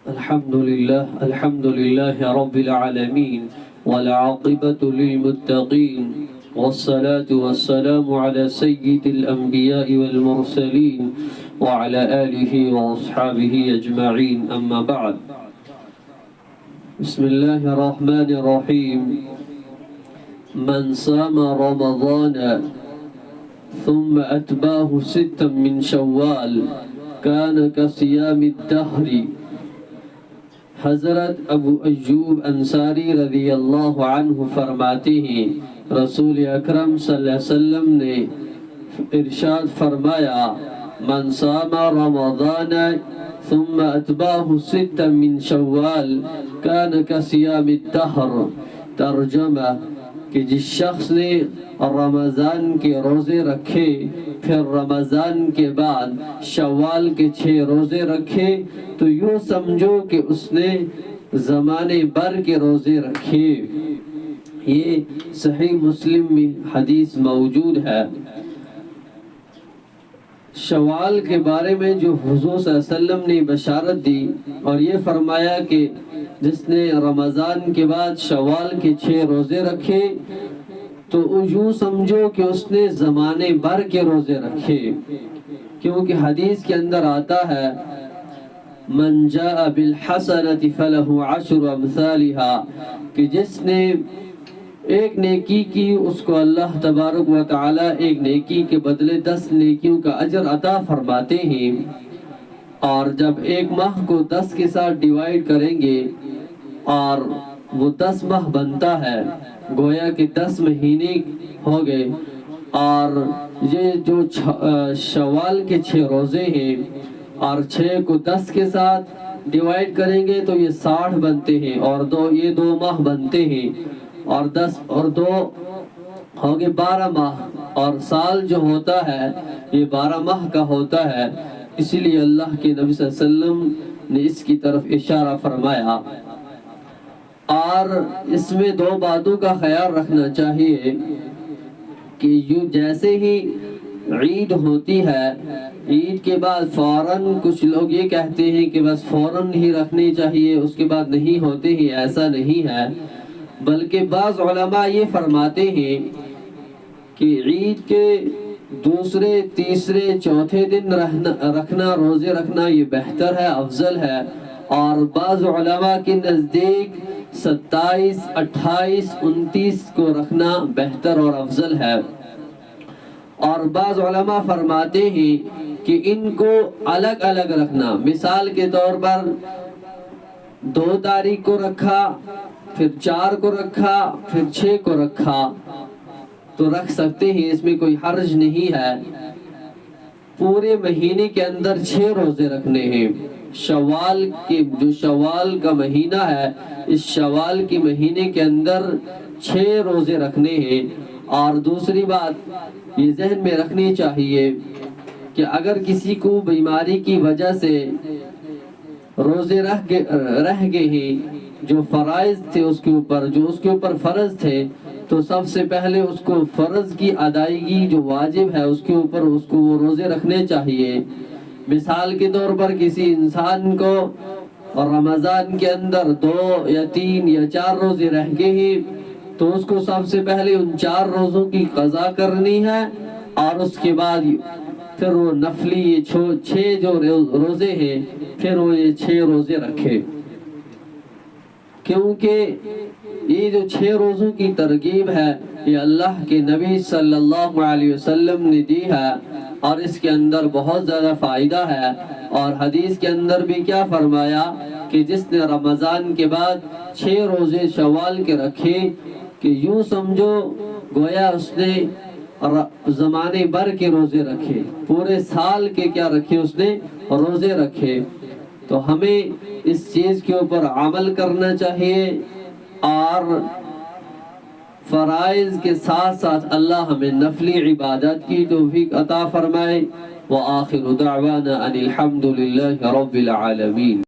الحمد لله رب العالمين والعاقبة للمتقين والصلاة والسلام على سيد الأنبياء والمرسلين وعلى آله وأصحابه أجمعين أما بعد. بسم الله الرحمن الرحيم. من صام رمضان ثم أتباه ستا من شوال كان كصيام الدهر. حضرت ابو ایوب انصاری رضی اللہ عنہ فرماتے ہیں رسول اکرم صلی اللہ علیہ وسلم نے ارشاد فرمایا من صام رمضان ثم اتباہ ستا من شوال کان کصیام الدہر. ترجمہ کہ جس شخص نے رمضان کے روزے رکھے پھر رمضان کے بعد شوال کے 6 روزے رکھے تو یوں سمجھو کہ اس نے زمانے بھر کے روزے رکھے. یہ صحیح مسلم میں حدیث موجود ہے. شوال کے بارے میں جو حضور صلی اللہ علیہ وسلم نے بشارت دی اور یہ فرمایا کہ جس نے رمضان کے بعد شوال کے 6 روزے رکھے تو یوں سمجھو کہ اس نے زمانے بھر کے روزے رکھے. کیونکہ حدیث کے اندر آتا ہے من جاء بالحسنۃ فلہ 10 امثالها کہ جس نے ایک نیکی کی اس کو اللہ تبارک و تعالی ایک نیکی کے بدلے 10 نیکیوں کا اجر عطا فرماتے ہیں. اور جب ایک ماہ کو 10 کے ساتھ ڈیوائیڈ کریں گے اور وہ 10 ماہ بنتا ہے گویا کہ 10 مہینے ہو گئے. اور یہ جو شوال کے 6 روزے ہیں اور 6 کو 10 کے ساتھ ڈیوائیڈ کریں گے تو یہ 60 بنتے ہیں اور یہ 2 ماہ بنتے ہیں اور 10 اور 2 ہو گئے 12 ماہ اور سال جو ہوتا ہے یہ 12 ماہ کا ہوتا ہے. اسی لیے اللہ کے نبی صلی اللہ علیہ وسلم نے اس کی طرف اشارہ فرمایا. اور اس میں 2 باتوں کا خیال رکھنا چاہیے کہ یوں جیسے ہی عید ہوتی ہے عید کے بعد فوراً کچھ لوگ یہ کہتے ہیں کہ بس فوراً ہی رکھنی چاہیے اس کے بعد نہیں ہوتے ہی. ایسا نہیں ہے بلکہ بعض علماء یہ فرماتے ہیں کہ عید کے دوسرے تیسرے چوتھے دن رکھنا روزے رکھنا یہ بہتر ہے افضل ہے. اور بعض علماء کے نزدیک 27 28 29 کو رکھنا بہتر اور افضل ہے. اور بعض علماء فرماتے ہیں کہ ان کو الگ الگ رکھنا. مثال کے طور پر 2 تاریخ کو رکھا پھر 4 کو رکھا پھر 6 کو رکھا تو رکھ سکتے ہیں اس میں کوئی حرج نہیں ہے. پورے مہینے کے اندر 6 روزے رکھنے ہیں. شوال کے جو شوال کا مہینہ ہے اس شوال کے مہینے کے اندر 6 روزے رکھنے ہیں. اور دوسری بات یہ ذہن میں رکھنی چاہیے کہ اگر کسی کو بیماری کی وجہ سے روزے رہ گئے ہیں جو فرائض تھے اس کے اوپر فرض تھے تو سب سے پہلے اس کو فرض کی ادائیگی جو واجب ہے اس کے اوپر اس کو وہ روزے رکھنے چاہیے. مثال کے طور پر کسی انسان کو رمضان کے اندر 2 یا 3 یا 4 روزے رہ گئے ہیں تو اس کو سب سے پہلے ان 4 روزوں کی قضا کرنی ہے اور اس کے بعد پھر وہ نفلی 6 جو روزے ہیں پھر وہ یہ 6 روزے رکھے. کیونکہ یہ جو 6 روزوں کی ترغیب ہے یہ اللہ کے نبی صلی اللہ علیہ وسلم نے دی ہے اور اس کے اندر بہت زیادہ فائدہ ہے. اور حدیث کے اندر بھی کیا فرمایا کہ جس نے رمضان کے بعد 6 روزے شوال کے رکھے کہ یوں سمجھو گویا اس نے زمانے بھر کے روزے رکھے پورے سال کے کیا رکھے اس نے روزے رکھے. تو ہمیں اس چیز کے اوپر عمل کرنا چاہیے اور فرائض کے ساتھ ساتھ اللہ ہمیں نفلی عبادت کی توفیق عطا فرمائے. وآخر دعوانا ان الحمد للہ رب العالمین.